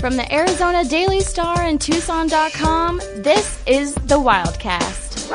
From the Arizona Daily Star and Tucson.com, this is the Wildcast.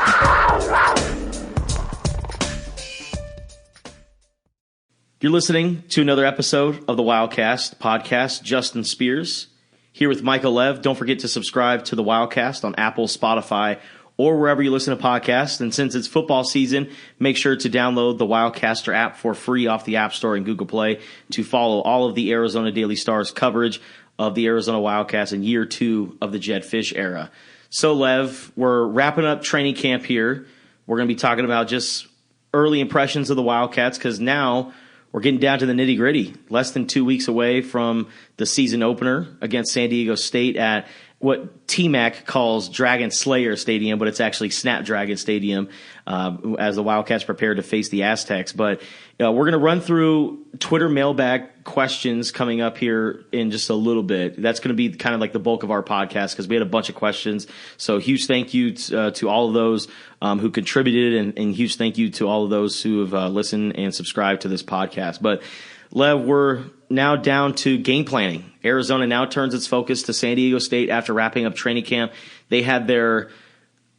You're listening to another episode of the Wildcast podcast. Justin Spears here with Michael Lev. Don't forget to subscribe to the Wildcast on Apple, Spotify, or wherever you listen to podcasts. And since it's football season, make sure to download the Wildcaster app for free off the App Store and Google Play to follow all of the Arizona Daily Star's coverage of the Arizona Wildcats in year 2 of the Jedd Fisch era. So, Lev, we're wrapping up training camp here. We're going to be talking about just early impressions of the Wildcats because now we're getting down to the nitty-gritty. Less than 2 weeks away from the season opener against San Diego State at what T-Mac calls Dragon Slayer Stadium, but it's actually Snapdragon Stadium as the Wildcats prepare to face the Aztecs. But we're going to run through Twitter mailbag questions coming up here in just a little bit. That's going to be kind of like the bulk of our podcast because we had a bunch of questions. So huge thank you to all of those who contributed and huge thank you to all of those who have listened and subscribed to this podcast. But Lev, we're now down to game planning. Arizona now turns its focus to San Diego State after wrapping up training camp. They had their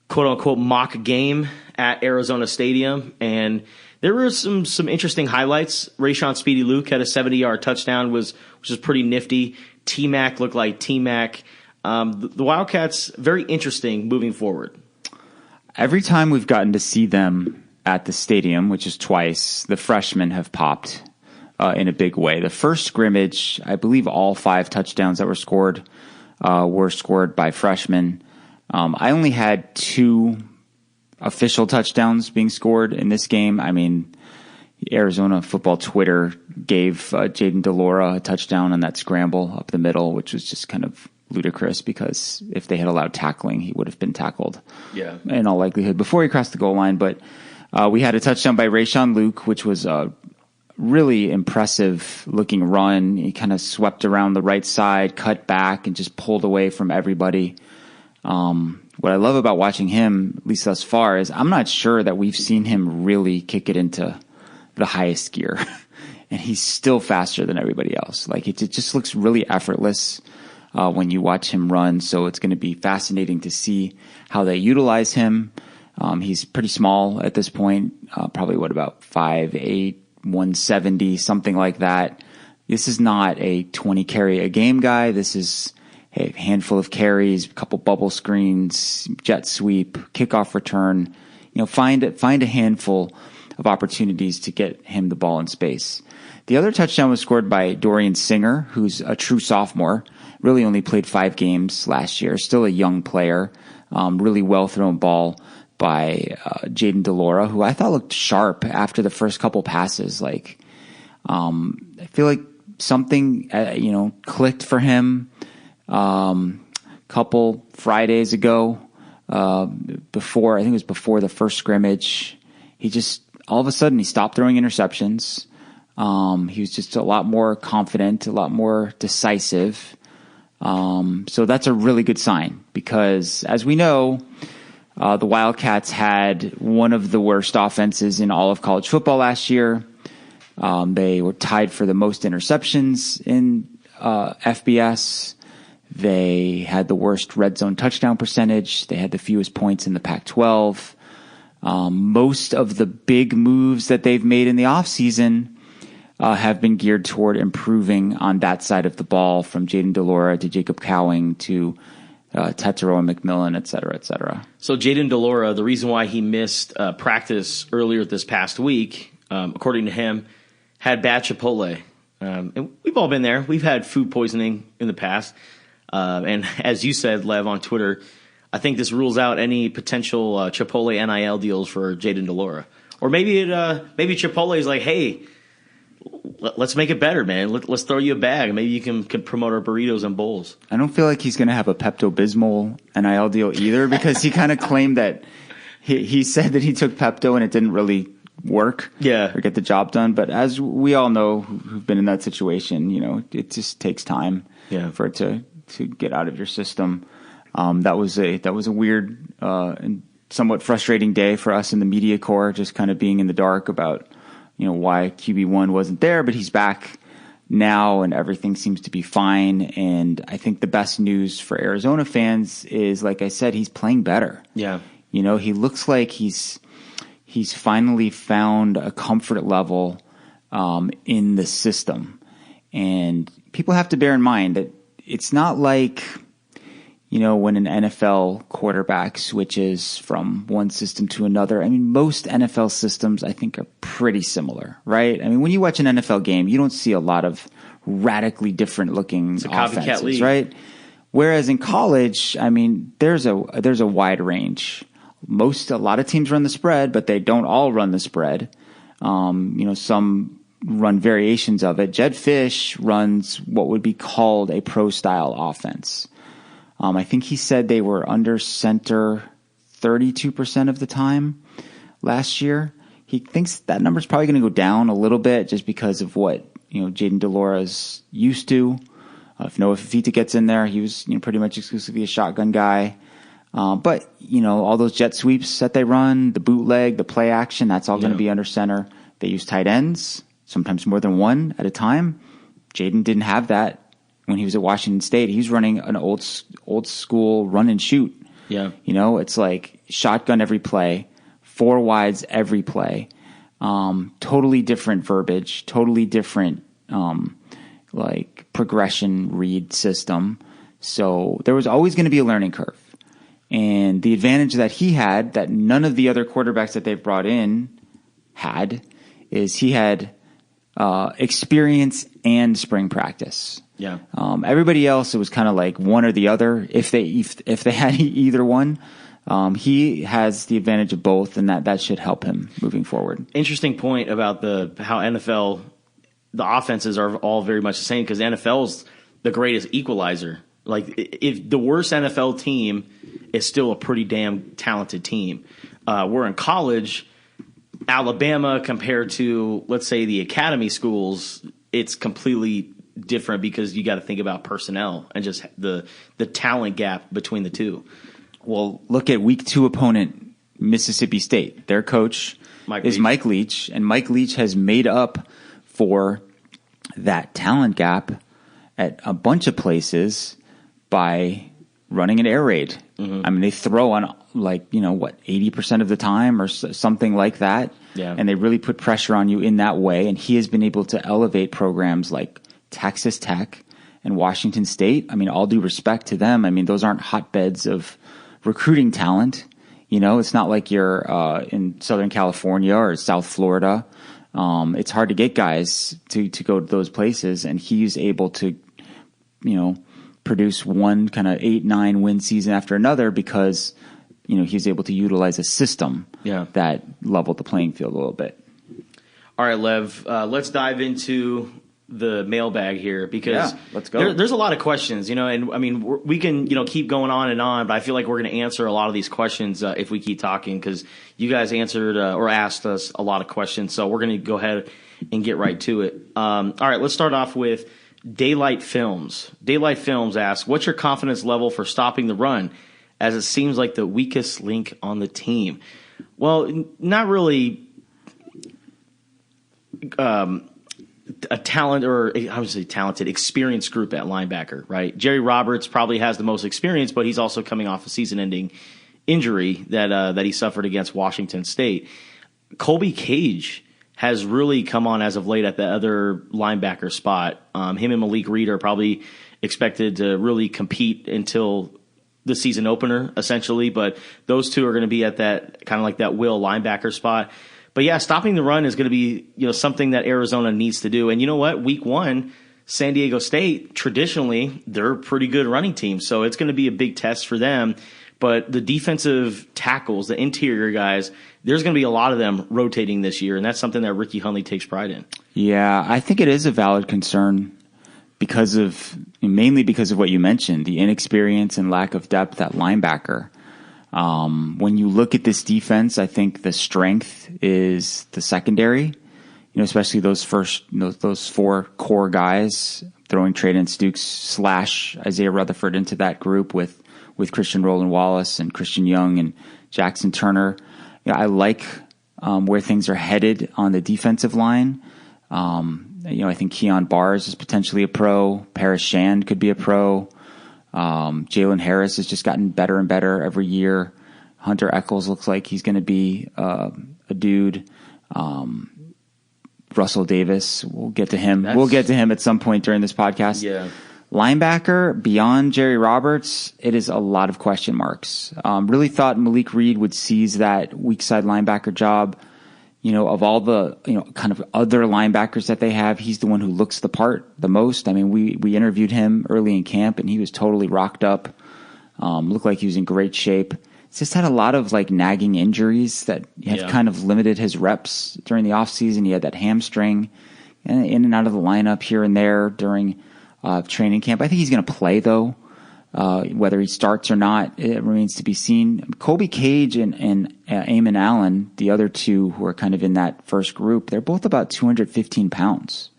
quote-unquote mock game at Arizona Stadium, and there were some interesting highlights. Rayshon Speedy Luke had a 70-yard touchdown, which is pretty nifty. T-Mac looked like T-Mac. The Wildcats, very interesting moving forward. Every time we've gotten to see them at the stadium, which is twice, the freshmen have popped in a big way. The first scrimmage, I believe all 5 touchdowns that were scored by freshmen. I only had 2 official touchdowns being scored in this game. I mean, Arizona football Twitter gave Jaden DeLaura a touchdown on that scramble up the middle, which was just kind of ludicrous because if they had allowed tackling, he would have been tackled in all likelihood before he crossed the goal line. But we had a touchdown by Rayshon Luke, which was really impressive looking run. He kind of swept around the right side, cut back, and just pulled away from everybody. What I love about watching him, at least thus far, is I'm not sure that we've seen him really kick it into the highest gear. And he's still faster than everybody else. Like it just looks really effortless when you watch him run. So it's going to be fascinating to see how they utilize him. He's pretty small at this point, probably about 5'8", 170, something like that. This is not a 20 carry a game guy. This is a handful of carries, a couple bubble screens, jet sweep, kickoff return. Find a handful of opportunities to get him the ball in space. The other touchdown was scored by Dorian Singer, who's a true sophomore, really only played 5 games last year, still a young player, really well thrown ball by Jaden DeLaura, who I thought looked sharp after the first couple passes. I feel like something, clicked for him couple Fridays ago, I think it was before the first scrimmage. He just, all of a sudden, he stopped throwing interceptions. He was just a lot more confident, a lot more decisive. So that's a really good sign because, as we know, the Wildcats had one of the worst offenses in all of college football last year. They were tied for the most interceptions in FBS. They had the worst red zone touchdown percentage. They had the fewest points in the Pac-12. Most of the big moves that they've made in the offseason have been geared toward improving on that side of the ball, from Jaden DeLaura to Jacob Cowing to Tetero and McMillan, et cetera, et cetera. So Jaden DeLaura, the reason why he missed practice earlier this past week, according to him, had bad Chipotle. And we've all been there. We've had food poisoning in the past. And as you said, Lev, on Twitter, I think this rules out any potential Chipotle NIL deals for Jaden DeLaura. Or maybe Chipotle is like, hey, let's make it better, man. Let's throw you a bag. Maybe you can promote our burritos and bowls. I don't feel like he's going to have a Pepto-Bismol NIL deal either, because he kind of claimed that he said that he took Pepto and it didn't really work or get the job done. But as we all know who've been in that situation, it just takes time for it to get out of your system. That was a weird and somewhat frustrating day for us in the media corps, just kind of being in the dark about why QB1 wasn't there, but he's back now, and everything seems to be fine. And I think the best news for Arizona fans is, like I said, he's playing better. Yeah. He looks like he's finally found a comfort level in the system. And people have to bear in mind that it's not like, when an NFL quarterback switches from one system to another. I mean, most NFL systems, I think, are pretty similar, right? I mean, when you watch an NFL game, you don't see a lot of radically different looking offenses, league. Right? Whereas in college, I mean, there's a wide range. A lot of teams run the spread, but they don't all run the spread. Some run variations of it. Jed Fish runs what would be called a pro style offense. I think he said they were under center 32% of the time last year. He thinks that number's probably going to go down a little bit just because of what, Jaden DeLora's used to. If Noah Fifita gets in there, he was pretty much exclusively a shotgun guy. But all those jet sweeps that they run, the bootleg, the play action, that's all going to be under center. They use tight ends, sometimes more than one at a time. Jaden didn't have that when he was at Washington State. He was running an old school run and shoot. Yeah. It's like shotgun every play, 4 wides every play. Totally different verbiage, totally different progression read system. So there was always going to be a learning curve. And the advantage that he had that none of the other quarterbacks that they've brought in had is he had experience and spring practice. Yeah. Everybody else, it was kind of like one or the other. If they had either one, he has the advantage of both, and that should help him moving forward. Interesting point about how NFL, the offenses are all very much the same because the NFL is the greatest equalizer. Like, if the worst NFL team is still a pretty damn talented team. We're in college, Alabama compared to, let's say, the academy schools, it's completely different because you got to think about personnel and just the talent gap between the two. Well, look at week 2 opponent, Mississippi State. Their coach is Mike Leach, and Mike Leach has made up for that talent gap at a bunch of places by running an air raid. Mm-hmm. I mean, they throw on 80% of the time or something like that. Yeah. And they really put pressure on you in that way. And he has been able to elevate programs like Texas Tech and Washington State. I mean, all due respect to them. I mean, those aren't hotbeds of recruiting talent. It's not like you're in Southern California or South Florida. It's hard to get guys to go to those places. And he's able to, produce one kind of 8-9 win season after another because, he's able to utilize a system that leveled the playing field a little bit. All right, Lev, let's dive into the mailbag here because let's go. There's a lot of questions, and I mean, we can, keep going on, but I feel like we're going to answer a lot of these questions if we keep talking because you guys answered or asked us a lot of questions. So we're going to go ahead and get right to it. All right, let's start off with Daylight Films. Daylight Films asks, what's your confidence level for stopping the run as it seems like the weakest link on the team? Well, not really a talent or obviously talented, experienced group at linebacker, right? Jerry Roberts probably has the most experience, but he's also coming off a season-ending injury that he suffered against Washington State. Colby Cage has really come on as of late at the other linebacker spot. Him and Malik Reed are probably expected to really compete until the season opener, essentially. But those two are going to be at that kind of like that will linebacker spot. But yeah, stopping the run is going to be something that Arizona needs to do. And you know what? Week 1, San Diego State, traditionally, they're a pretty good running team. So it's going to be a big test for them. But the defensive tackles, the interior guys, there's going to be a lot of them rotating this year, and that's something that Ricky Hundley takes pride in. Yeah, I think it is a valid concern mainly because of what you mentioned, the inexperience and lack of depth at linebacker. When you look at this defense, I think the strength is the secondary, especially those 4 core guys, throwing Traden Stukes / Isaiah Rutherford into that group with Christian Roland Wallace and Christian Young and Jackson Turner. I like where things are headed on the defensive line. I think Keon Barrs is potentially a pro. Paris Shand could be a pro. Jalen Harris has just gotten better and better every year. Hunter Echols looks like he's going to be a dude. Russell Davis, we'll get to him. We'll get to him at some point during this podcast. Yeah. Linebacker, beyond Jerry Roberts, it is a lot of question marks. Really thought Malik Reed would seize that weak side linebacker job. Of all the, kind of other linebackers that they have, he's the one who looks the part the most. I mean, we interviewed him early in camp and he was totally rocked up. Looked like he was in great shape. He's just had a lot of nagging injuries that have kind of limited his reps during the offseason. He had that hamstring in and out of the lineup here and there during training camp. I think he's going to play, though. Whether he starts or not, it remains to be seen. Colby Cage and Eamon Allen, the other two who are kind of in that first group, they're both about 215 pounds.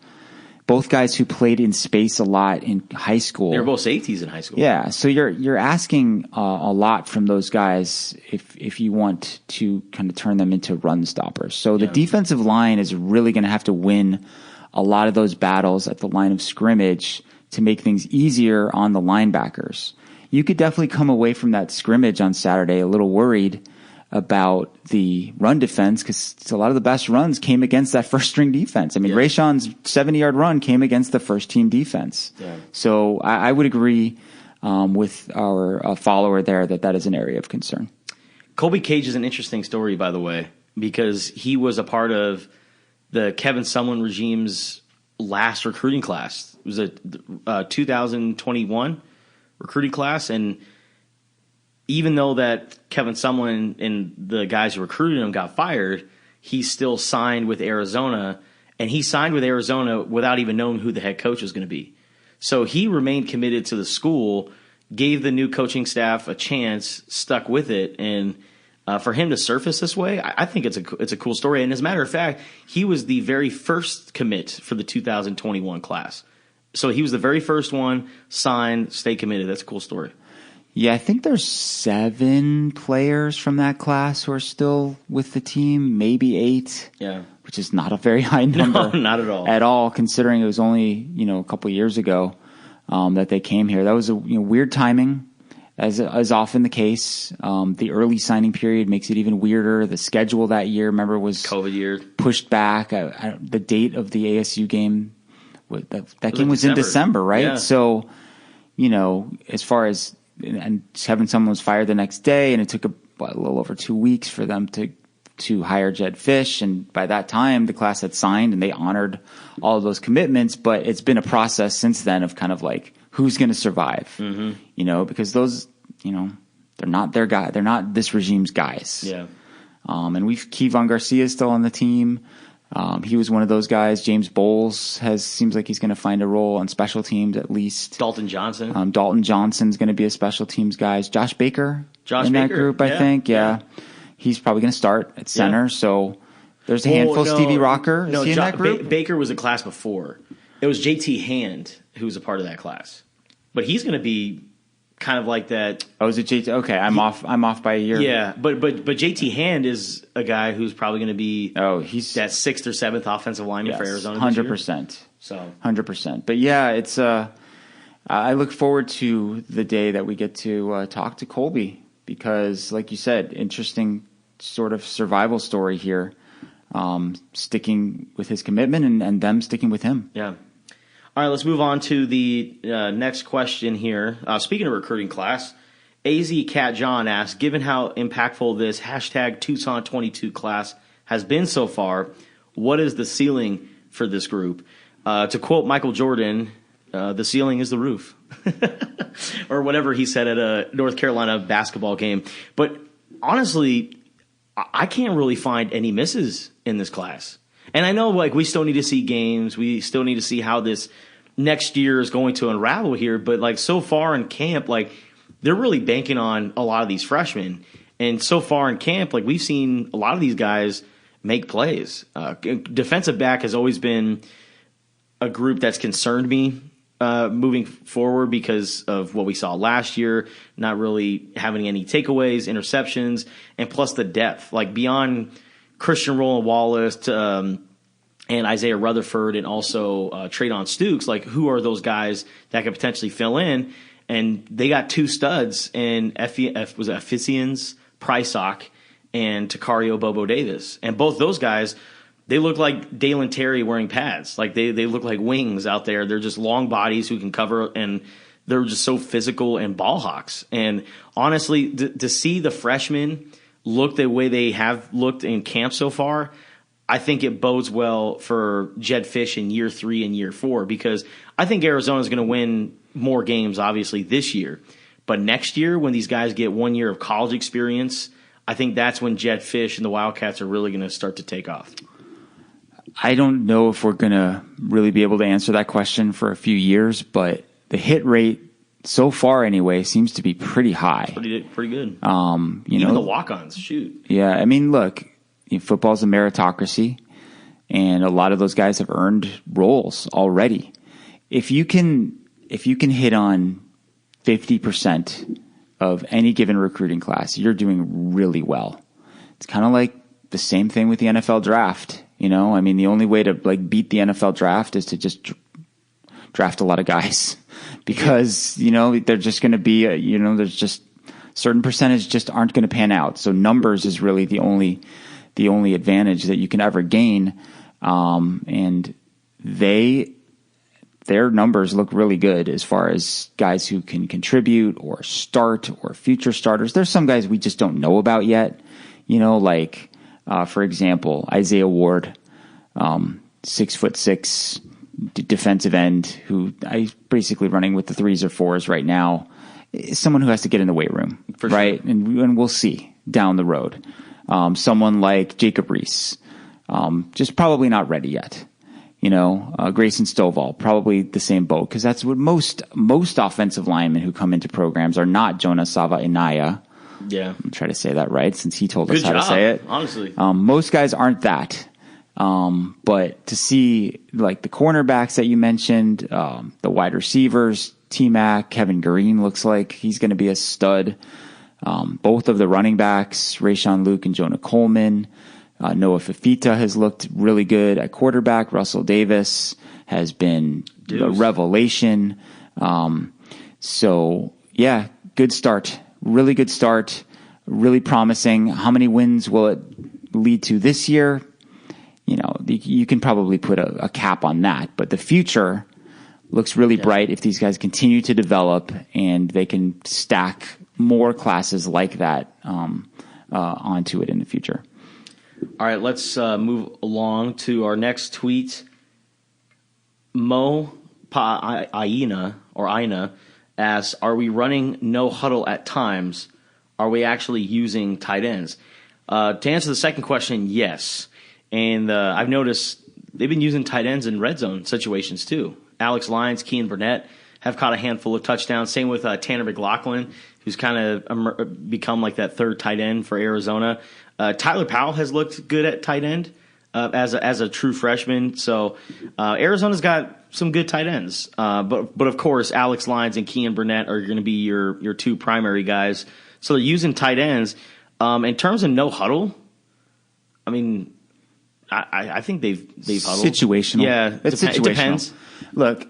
Both guys who played in space a lot in high school. They were both safeties in high school. Yeah, so you're asking a lot from those guys if you want to kind of turn them into run stoppers. So the defensive line is really going to have to win a lot of those battles at the line of scrimmage to make things easier on the linebackers. You could definitely come away from that scrimmage on Saturday a little worried about the run defense because a lot of the best runs came against that first string defense. I mean, Rayshon's 70-yard run came against the first team defense. Yeah. So I would agree with our follower there that is an area of concern. Colby Cage is an interesting story, by the way, because he was a part of the Kevin Sumlin regime's last recruiting class. It was a 2021 recruiting class, and even though that Kevin Sumlin and the guys who recruited him got fired, he still signed with Arizona, and he signed with Arizona without even knowing who the head coach was going to be. So he remained committed to the school, gave the new coaching staff a chance, stuck with it, and for him to surface this way, I think it's a cool story. And as a matter of fact, he was the very first commit for the 2021 class. So he was the very first one, signed, stay committed. That's a cool story. Yeah, I think there's 7 players from that class who are still with the team, maybe 8. Yeah, which is not a very high number. No, not at all. At all, considering it was only a couple of years ago that they came here. That was a weird timing, as often the case. The early signing period makes it even weirder. The schedule that year, remember, was COVID year, pushed back. The date of the ASU game, that game was in December, right? Yeah. So, as far as and having someone was fired the next day, and it took a little over 2 weeks for them to hire Jed Fish, and by that time the class had signed and they honored all of those commitments. But it's been a process since then of kind of who's going to survive, because those, they're not their guy, they're not this regime's guys. Yeah. And Kevon Garcia is still on the team. He was one of those guys. James Bowles seems like he's going to find a role on special teams at least. Dalton Johnson. Dalton Johnson's going to be a special teams guy. Josh Baker in that group, I think. Yeah. He's probably going to start at center. Yeah. So there's a handful. Stevie Rocker. Is he in that group? Baker was a class before. It was JT Hand who was a part of that class. But he's going to be kind of like that. Oh, is it JT? Okay, I'm off by a year. Yeah, but JT Hand is a guy who's probably going to be he's that 6th or 7th offensive lineman for Arizona. 100%. So 100%. But yeah, it's I look forward to the day that we get to talk to Colby because, like you said, interesting sort of survival story here, sticking with his commitment and them sticking with him. Yeah. All right, let's move on to the next question here. Speaking of recruiting class, AZ Cat John asks, given how impactful this hashtag Tucson22 class has been so far, what is the ceiling for this group? To quote Michael Jordan, the ceiling is the roof. Or whatever he said at a North Carolina basketball game. But honestly, I can't really find any misses in this class. And I know, we still need to see games. We still need to see how this next year is going to unravel here. But, so far in camp, they're really banking on a lot of these freshmen. And so far in camp, we've seen a lot of these guys make plays. Defensive back has always been a group that's concerned me moving forward because of what we saw last year, not really having any takeaways, interceptions, and plus the depth. Beyond Christian Roland Wallace, to and Isaiah Rutherford and also Traydon Stukes, like who are those guys that could potentially fill in? And they got two studs in Ephesians Prysock and Takario Bobo Davis. And both those guys, they look like Dalen Terry wearing pads. Like they look like wings out there. They're just long bodies who can cover, and they're just so physical and ball hawks. And honestly, to see the freshmen look the way they have looked in camp so far, I think it bodes well for Jedd Fisch in year 3 and year 4, because I think Arizona is going to win more games, obviously, this year. But next year, when these guys get 1 year of college experience, I think that's when Jedd Fisch and the Wildcats are really going to start to take off. I don't know if we're going to really be able to answer that question for a few years, but the hit rate so far anyway seems to be pretty high. Pretty good. Even the walk-ons, shoot. Yeah, I mean, look, football's a meritocracy, and a lot of those guys have earned roles already. If you can hit on 50% of any given recruiting class, you're doing really well. It's kind of like the same thing with the NFL draft. I mean, the only way to beat the NFL draft is to just draft a lot of guys, because they're just going to be there's just certain percentage just aren't going to pan out. So numbers is really the only advantage that you can ever gain, and their numbers look really good as far as guys who can contribute or start or future starters. There's some guys we just don't know about yet, for example, Isaiah Ward, 6'6" defensive end, who I basically running with the 3s or 4s right now, is someone who has to get in the weight room, for right? Sure. And we'll see down the road. Someone like Jacob Reese, just probably not ready yet. Grayson Stovall, probably the same boat, because that's what most offensive linemen who come into programs are not. Jonah Sava Inaya. Yeah. I'm trying to say that right, since he told us Good how job, to say it. Honestly. Most guys aren't that. But to see like the cornerbacks that you mentioned, the wide receivers, T-Mac, Kevin Green looks like he's going to be a stud. Both of the running backs, Rayshawn Luke and Jonah Coleman. Noah Fifita has looked really good at quarterback. Russell Davis has been a revelation. So yeah, good start. Really good start. Really promising. How many wins will it lead to this year? You can probably put a cap on that, but the future looks really bright if these guys continue to develop and they can stack more classes like that onto it in the future. All right, let's move along to our next tweet. Mo Aina asks, are we running no huddle at times? Are we actually using tight ends? To answer the second question, yes. And I've noticed they've been using tight ends in red zone situations too. Alex Lyons, Kean Burnett have caught a handful of touchdowns. Same with Tanner McLaughlin, who's kind of become like that third tight end for Arizona. Tyler Powell has looked good at tight end as a true freshman. So Arizona's got some good tight ends. But of course, Alex Lyons and Kean Burnett are going to be your two primary guys. So they're using tight ends. In terms of no huddle, I mean, I think they've huddled. Situational. Yeah, it's situational. It depends. Look,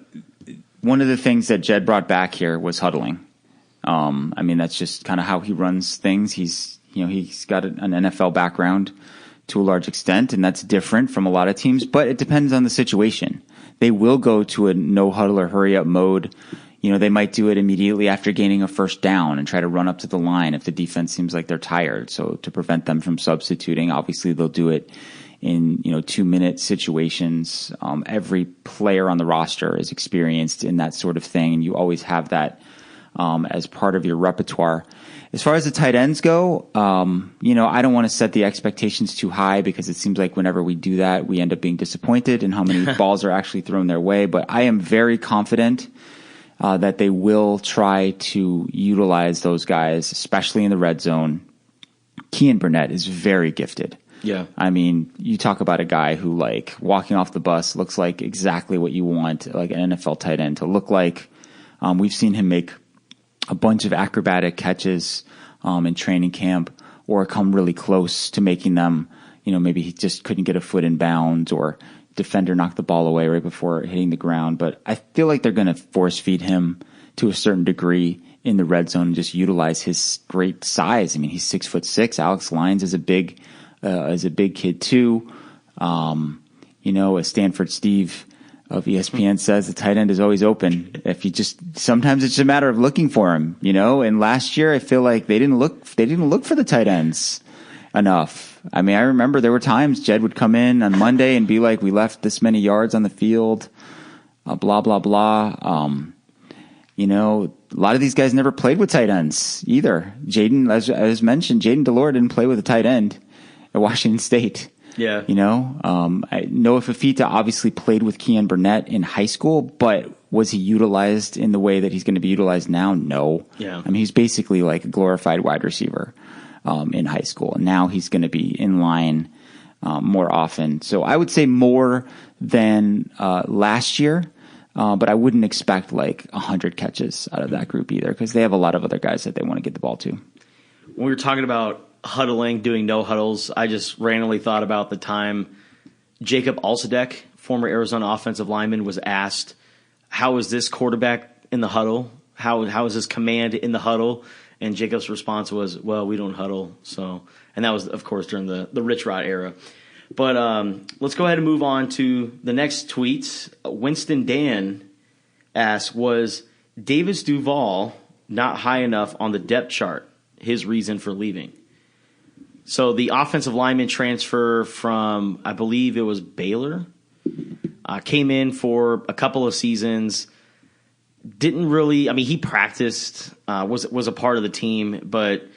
one of the things that Jed brought back here was huddling. I mean, that's just kind of how he runs things. He's got an NFL background to a large extent, and that's different from a lot of teams, but it depends on the situation. They will go to a no huddle or hurry up mode. They might do it immediately after gaining a first down and try to run up to the line if the defense seems like they're tired. So to prevent them from substituting, obviously they'll do it in 2-minute situations. Every player on the roster is experienced in that sort of thing, and you always have that as part of your repertoire. As far as the tight ends go, I don't want to set the expectations too high, because it seems like whenever we do that, we end up being disappointed in how many balls are actually thrown their way. But I am very confident that they will try to utilize those guys, especially in the red zone. Kean Burnett is very gifted. Yeah. I mean, you talk about a guy who, like, walking off the bus looks like exactly what you want, like an NFL tight end to look like. We've seen him make a bunch of acrobatic catches in training camp, or come really close to making them. Maybe he just couldn't get a foot in bounds, or defender knocked the ball away right before hitting the ground. But I feel like they're going to force feed him to a certain degree in the red zone and just utilize his great size. I mean, he's 6'6". Alex Lyons is a big kid too. As Stanford Steve of ESPN says, the tight end is always open. Sometimes it's a matter of looking for him, and last year I feel like they didn't look for the tight ends enough. I mean, I remember there were times Jed would come in on Monday and be like, we left this many yards on the field, blah, blah, blah. A lot of these guys never played with tight ends either. Jaden, as mentioned, Jaden Delore didn't play with a tight end at Washington State. Yeah. Noah Fafita obviously played with Keon Burnett in high school, but was he utilized in the way that he's going to be utilized now? No. Yeah. I mean, he's basically like a glorified wide receiver in high school. And now he's going to be in line more often. So I would say more than last year. But I wouldn't expect like 100 catches out of that group either, because they have a lot of other guys that they want to get the ball to. When we were talking about huddling, doing no huddles, I just randomly thought about the time Jacob Alsadek, former Arizona offensive lineman, was asked, how is this quarterback in the huddle? How is his command in the huddle? And Jacob's response was, well, we don't huddle. And that was, of course, during the Rich Rod era. But let's go ahead and move on to the next tweets. Winston Dan asks, was Davis Duval not high enough on the depth chart? His reason for leaving. So the offensive lineman transfer from, I believe it was Baylor, came in for a couple of seasons. Didn't really, I mean, he practiced, was a part of the team, but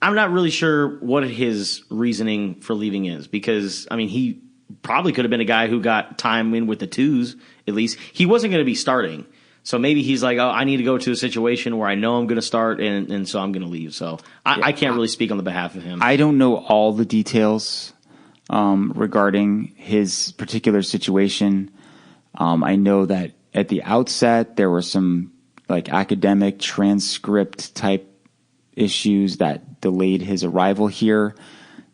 I'm not really sure what his reasoning for leaving is, because, I mean, he probably could have been a guy who got time in with the twos, at least. He wasn't going to be starting. So maybe he's like, oh, I need to go to a situation where I know I'm going to start, and so I'm going to leave. So I can't really speak on the behalf of him. I don't know all the details regarding his particular situation. I know that at the outset there were some like academic transcript type issues that delayed his arrival here.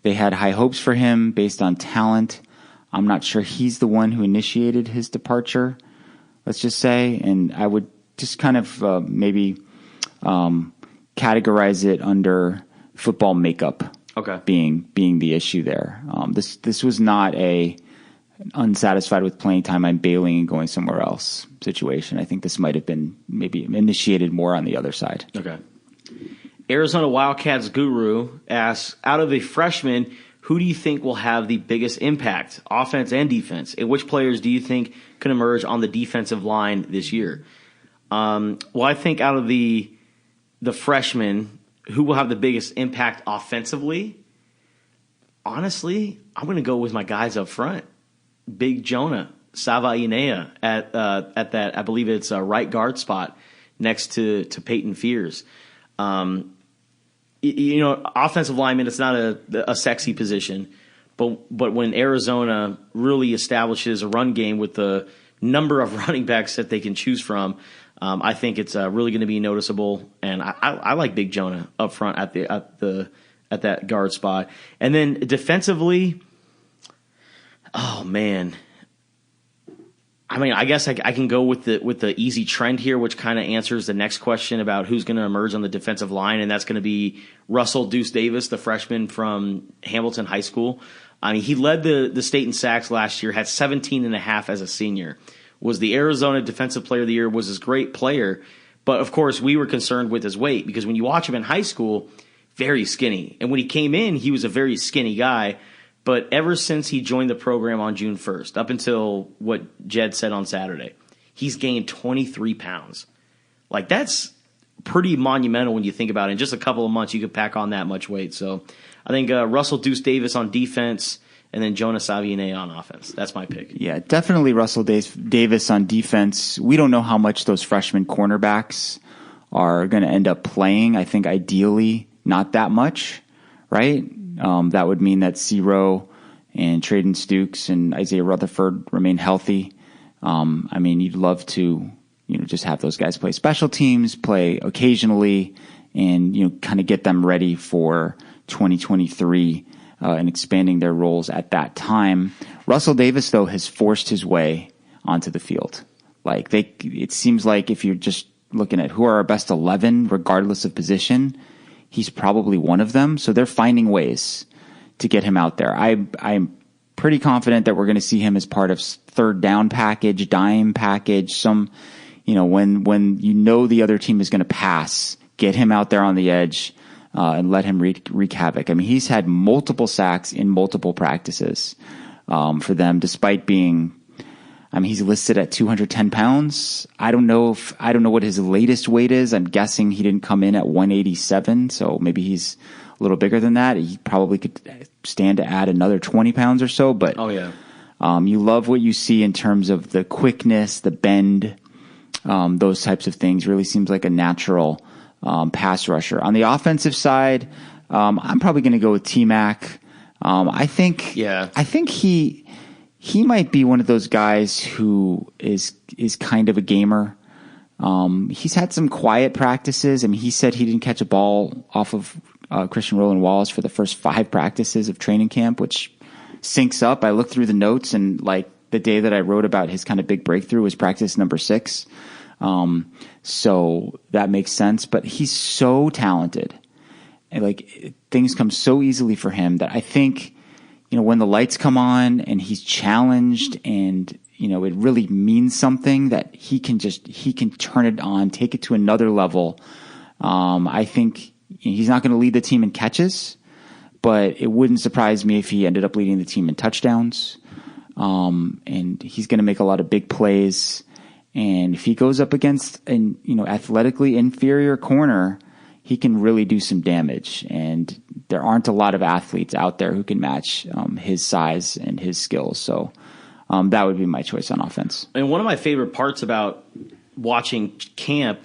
They had high hopes for him based on talent. I'm not sure he's the one who initiated his departure, let's just say. And I would just kind of maybe categorize it under football makeup. Okay. Being the issue there. This was not a unsatisfied with playing time, I'm bailing and going somewhere else situation. I think this might have been maybe initiated more on the other side. Okay. Arizona Wildcats guru asks, out of the freshmen, who do you think will have the biggest impact, offense and defense? And which players do you think can emerge on the defensive line this year? Well, I think out of the freshmen, who will have the biggest impact offensively? Honestly, I'm going to go with my guys up front. Big Jonah Savainea at that, I believe it's a right guard spot next to Peyton Fears. Offensive lineman, it's not a sexy position, but when Arizona really establishes a run game with the number of running backs that they can choose from, I think it's really going to be noticeable. And I like Big Jonah up front at that guard spot. And then defensively, oh man, I mean, I guess I can go with the easy trend here, which kind of answers the next question about who's going to emerge on the defensive line, and that's going to be Russell Deuce Davis, the freshman from Hamilton High School. I mean, he led the state in sacks last year, had 17.5 as a senior, was the Arizona Defensive Player of the Year, was this great player, but of course we were concerned with his weight, because when you watch him in high school, very skinny, and when he came in, he was a very skinny guy. But ever since he joined the program on June 1st, up until what Jed said on Saturday, he's gained 23 pounds. Like, that's pretty monumental when you think about it. In just a couple of months, you could pack on that much weight. So I think Russell Deuce Davis on defense and then Jonah Saviene on offense. That's my pick. Yeah, definitely Russell Davis on defense. We don't know how much those freshman cornerbacks are going to end up playing. I think ideally not that much, right? That would mean that Ciro and Traden Stukes and Isaiah Rutherford remain healthy. I mean, you'd love to, just have those guys play special teams, play occasionally, and, kind of get them ready for 2023 and expanding their roles at that time. Russell Davis, though, has forced his way onto the field. It seems like if you're just looking at who are our best 11, regardless of position, he's probably one of them. So they're finding ways to get him out there. I'm pretty confident that we're going to see him as part of third down package, dime package, when the other team is going to pass, get him out there on the edge and let him wreak havoc. I mean, he's had multiple sacks in multiple practices for them, despite being, he's listed at 210 pounds. I don't know what his latest weight is. I'm guessing he didn't come in at 187, so maybe he's a little bigger than that. He probably could stand to add another 20 pounds or so, but you love what you see in terms of the quickness, the bend, those types of things. Really seems like a natural pass rusher. On the offensive side, I'm probably going to go with T-Mac. I think he might be one of those guys who is kind of a gamer. He's had some quiet practices. I mean, he said he didn't catch a ball off of Christian Roland Wallace for the first 5 practices of training camp, which syncs up. I looked through the notes, and the day that I wrote about his kind of big breakthrough was practice number 6. So that makes sense, but he's so talented, and things come so easily for him that I think, when the lights come on and he's challenged and, it really means something, that he can turn it on, take it to another level. I think he's not going to lead the team in catches, but it wouldn't surprise me if he ended up leading the team in touchdowns. And he's going to make a lot of big plays. And if he goes up against an, athletically inferior corner, he can really do some damage. And there aren't a lot of athletes out there who can match his size and his skills. So that would be my choice on offense. And one of my favorite parts about watching camp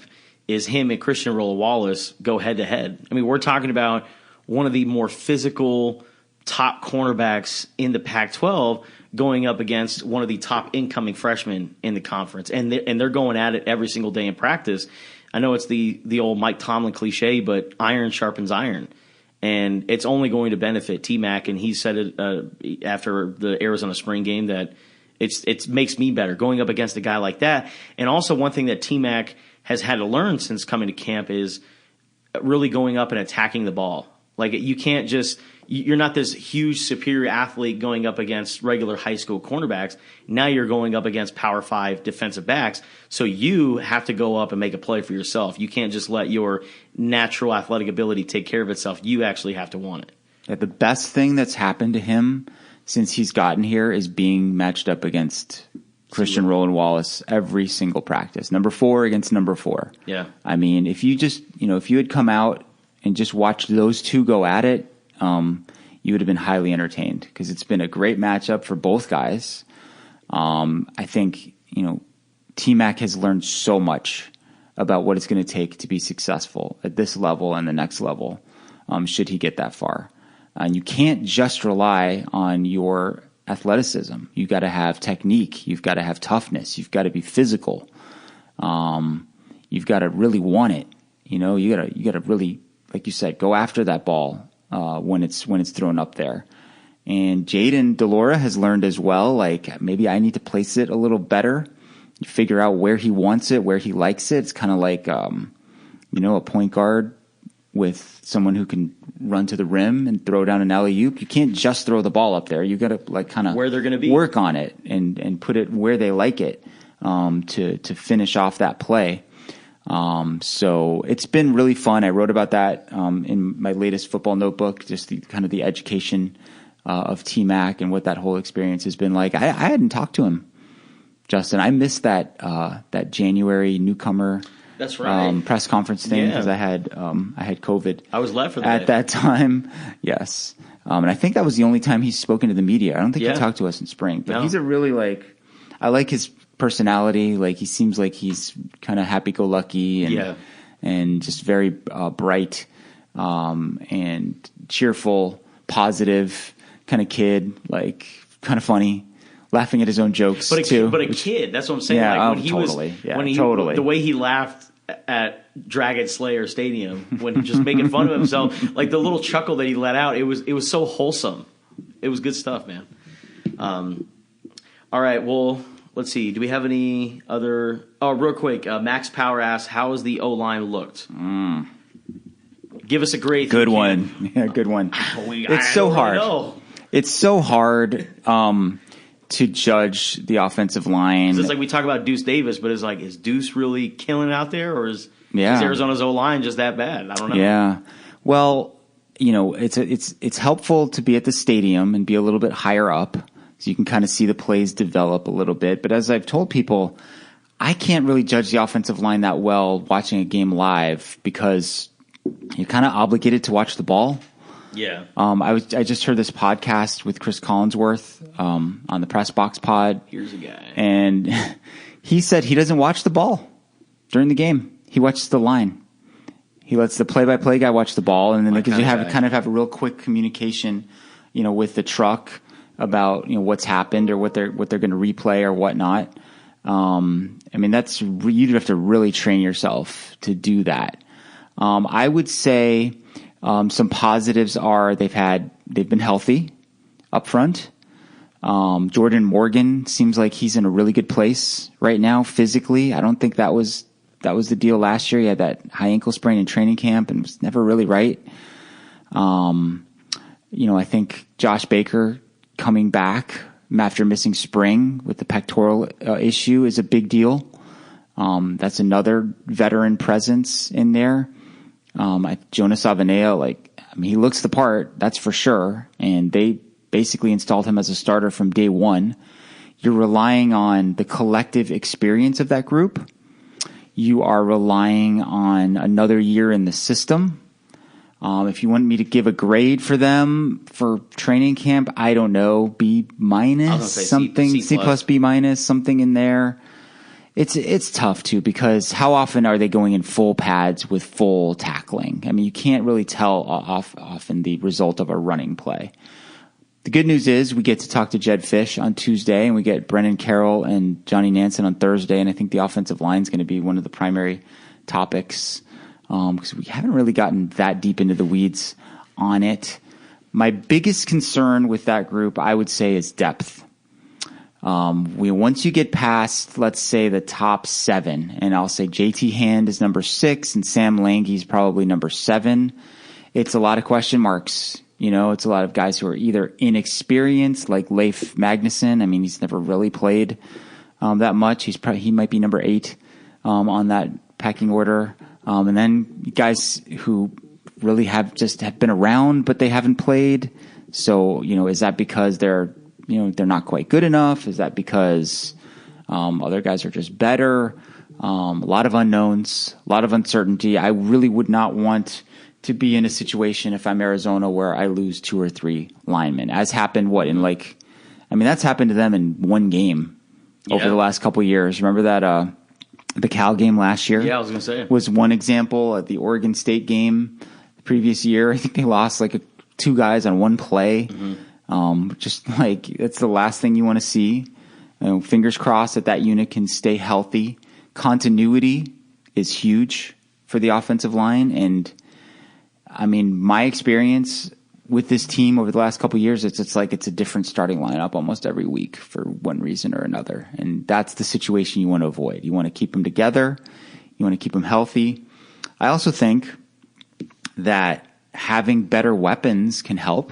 is him and Christian Roland Wallace go head to head. I mean, we're talking about one of the more physical top cornerbacks in the Pac-12 going up against one of the top incoming freshmen in the conference. And they're going at it every single day in practice. I know it's the old Mike Tomlin cliche, but iron sharpens iron. And it's only going to benefit T-Mac. And he said it after the Arizona spring game that it makes me better going up against a guy like that. And also one thing that T-Mac has had to learn since coming to camp is really going up and attacking the ball. You can't just – you're not this huge superior athlete going up against regular high school cornerbacks. Now you're going up against Power 5 defensive backs. So you have to go up and make a play for yourself. You can't just let your natural athletic ability take care of itself. You actually have to want it. Yeah, the best thing that's happened to him since he's gotten here is being matched up against Christian Roland Wallace every single practice. Number 4 against number 4. Yeah. I mean, if you just, if you had come out and just watched those two go at it, you would have been highly entertained because it's been a great matchup for both guys. I think, T-Mac has learned so much about what it's going to take to be successful at this level and the next level, should he get that far. And you can't just rely on your athleticism. You've got to have technique. You've got to have toughness. You've got to be physical. You've got to really want it. You got to really, like you said, go after that ball when it's thrown up there. And Jaden DeLora has learned as well, maybe I need to place it a little better. You figure out where he wants it, where he likes it. It's kind of like, a point guard with someone who can run to the rim and throw down an alley-oop. You can't just throw the ball up there. You got to kind of where they're going to be, work on it and put it where they like it to finish off that play. So it's been really fun. I wrote about that in my latest football notebook, just the education of T-Mac and what that whole experience has been like. I hadn't talked to him, Justin. I missed that January newcomer That's right. Press conference thing because I had COVID. I was left for that at that time. Yes, and I think that was the only time he's spoken to the media. I don't think he talked to us in spring, but he's a really I like his personality. He seems like he's kind of happy-go-lucky and just very bright and cheerful, positive kind of kid. Kind of funny. Laughing at his own jokes, too. But a kid, that's what I'm saying. Yeah, when he totally. the way he laughed at Dragon Slayer Stadium when just making fun of himself. Like the little chuckle that he let out, it was so wholesome. It was good stuff, man. All right, well, let's see. Do we have any other? Oh, real quick, Max Power asks, "How has the O-line looked?" Give us a grade. Good one. Yeah, good one. It's so hard. It's so hard to judge the offensive line. It's like we talk about Deuce Davis, but it's like, is Deuce really killing it out there, or is Arizona's O-line just that bad? I don't know. Yeah. Well, it's helpful to be at the stadium and be a little bit higher up, so you can kind of see the plays develop a little bit. But as I've told people, I can't really judge the offensive line that well watching a game live because you're kind of obligated to watch the ball. Yeah. I just heard this podcast with Chris Collinsworth on the Press Box Pod. Here's a guy. And he said he doesn't watch the ball during the game. He watches the line. He lets the play-by-play guy watch the ball, and then because you have a real quick communication, with the truck about what's happened or what they're going to replay or whatnot. That's you'd have to really train yourself to do that. I would say some positives are they've been healthy up front. Jordan Morgan seems like he's in a really good place right now physically. I don't think that was the deal last year. He had that high ankle sprain in training camp and was never really right. I think Josh Baker coming back after missing spring with the pectoral issue is a big deal. That's another veteran presence in there. Jonas Avenea, he looks the part, that's for sure. And they basically installed him as a starter from day one. You're relying on the collective experience of that group. You are relying on another year in the system. If you want me to give a grade for them for training camp, I don't know, B minus, something, C plus B minus, something in there. It's tough too, because how often are they going in full pads with full tackling? You can't really tell often the result of a running play. The good news is we get to talk to Jed Fish on Tuesday, and we get Brennan Carroll and Johnny Nansen on Thursday, and I think the offensive line is going to be one of the primary topics because we haven't really gotten that deep into the weeds on it. My biggest concern with that group, I would say, is depth. Once you get past, let's say, the top 7, and I'll say JT Hand is number 6 and Sam Lange is probably number 7, it's a lot of question marks. It's a lot of guys who are either inexperienced, like Leif Magnuson. He's never really played that much. He might be number 8 on that pecking order. And then guys who really have been around, but they haven't played. So, is that because they're not quite good enough? Is that because other guys are just better? A lot of unknowns, a lot of uncertainty. I really would not want to be in a situation if I'm Arizona where I lose 2 or 3 linemen, as happened that's happened to them in one game over the last couple of years. Remember that the Cal game last year? Yeah, I was going to say. Was one example. At the Oregon State game the previous year, I think they lost 2 guys on one play. Mm-hmm. That's the last thing you want to see. Fingers crossed that unit can stay healthy. Continuity is huge for the offensive line, and my experience with this team over the last couple of years, it's a different starting lineup almost every week for one reason or another. And that's the situation you want to avoid. You want to keep them together. You want to keep them healthy. I also think that having better weapons can help.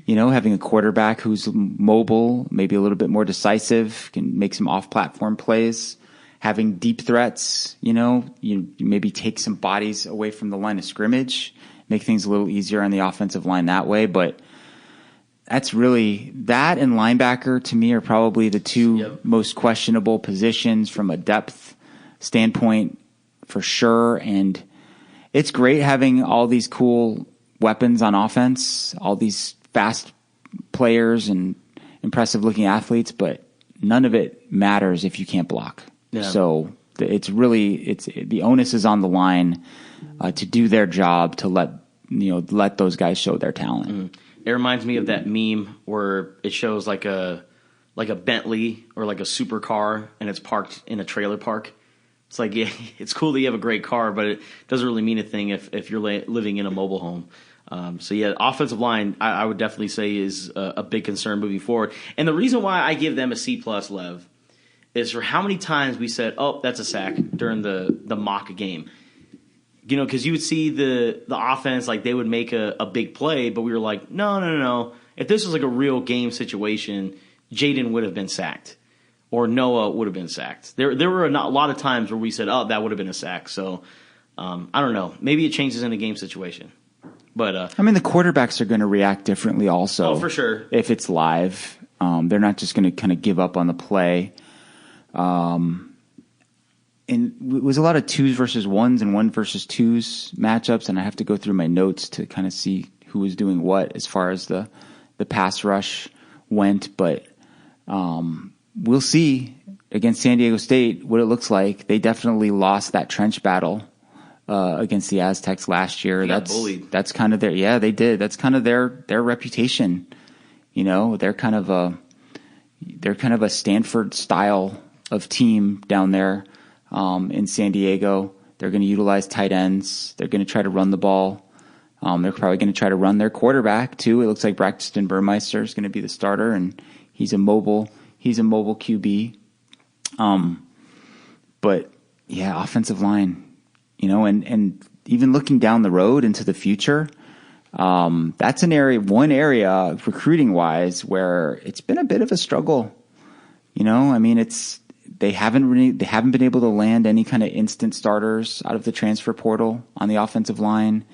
Having a quarterback who's mobile, maybe a little bit more decisive, can make some off-platform plays. Having deep threats, you maybe take some bodies away from the line of scrimmage, make things a little easier on the offensive line that way. But that's really, that and linebacker to me are probably the 2 most questionable positions from a depth standpoint for sure. And it's great having all these cool weapons on offense, all these fast players and impressive looking athletes, but none of it matters if you can't block. Yeah. So it's the onus is on the line to do their job, to let those guys show their talent. Mm. It reminds me of that meme where it shows like a Bentley or like a supercar, and it's parked in a trailer park, It's like, yeah, it's cool that you have a great car, but it doesn't really mean a thing if you're living in a mobile home. So yeah, offensive line, I would definitely say is a big concern moving forward. And the reason why I give them a C+, Lev, is for how many times we said, oh, that's a sack during the mock game. Because you would see the offense, like they would make a big play, but we were like, no. If this was like a real game situation, Jaden would have been sacked. Or Noah would have been sacked. There were a lot of times where we said, oh, that would have been a sack. So, I don't know. Maybe it changes in a game situation. But the quarterbacks are going to react differently also. Oh, for sure. If it's live. They're not just going to kind of give up on the play. And it was a lot of 2s versus 1s and 1 versus 2s matchups, and I have to go through my notes to kind of see who was doing what as far as the pass rush went. But we'll see against San Diego State what it looks like. They definitely lost that trench battle against the Aztecs last year. They got bullied. That's kind of they did. That's kind of their reputation. They're kind of a Stanford style of team down there in San Diego. They're going to utilize tight ends. They're going to try to run the ball. They're probably going to try to run their quarterback too. It looks like Braxton Burmeister is going to be the starter, and he's a mobile QB. But yeah, offensive line, and even looking down the road into the future, that's one area recruiting wise where it's been a bit of a struggle. They haven't been able to land any kind of instant starters out of the transfer portal on the offensive line.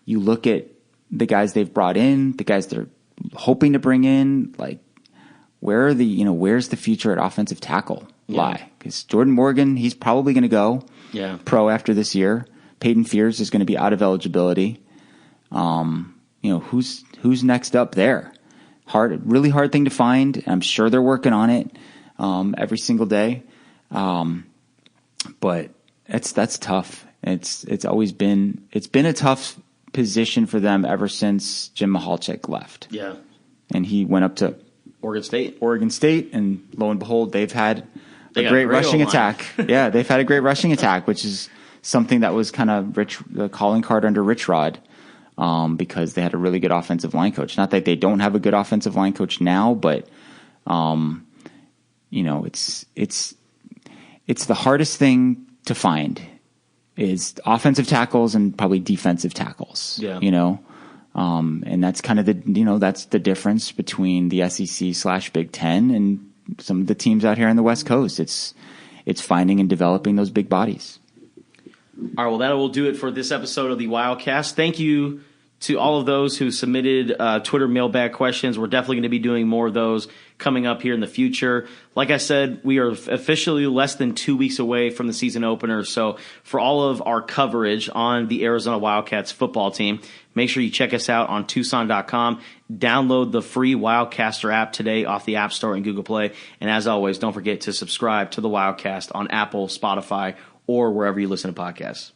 You look at the guys they've brought in, the guys they're hoping to bring in, like where's the future at offensive tackle lie? Because Jordan Morgan, he's probably going to go pro after this year. Peyton Fears is going to be out of eligibility. Who's next up there? Really hard thing to find. I'm sure they're working on it every single day. But that's tough. It's always been a tough position for them ever since Jim Michalczyk left. Yeah. And he went up to Oregon State, and lo and behold, they've had a great rushing attack. Yeah, they've had a great rushing attack, which is something that was kind of the calling card under Rich Rod, because they had a really good offensive line coach. Not that they don't have a good offensive line coach now, but it's the hardest thing to find is offensive tackles and probably defensive tackles. Yeah. And that's kind of that's the difference between the SEC / Big Ten and some of the teams out here on the West Coast. It's finding and developing those big bodies. All right, well, that will do it for this episode of the Wildcast. Thank you to all of those who submitted Twitter mailbag questions. We're definitely going to be doing more of those coming up here in the future. Like I said, we are officially less than 2 weeks away from the season opener. So for all of our coverage on the Arizona Wildcats football team, make sure you check us out on Tucson.com. Download the free Wildcaster app today off the App Store and Google Play. And as always, don't forget to subscribe to the Wildcast on Apple, Spotify, or wherever you listen to podcasts.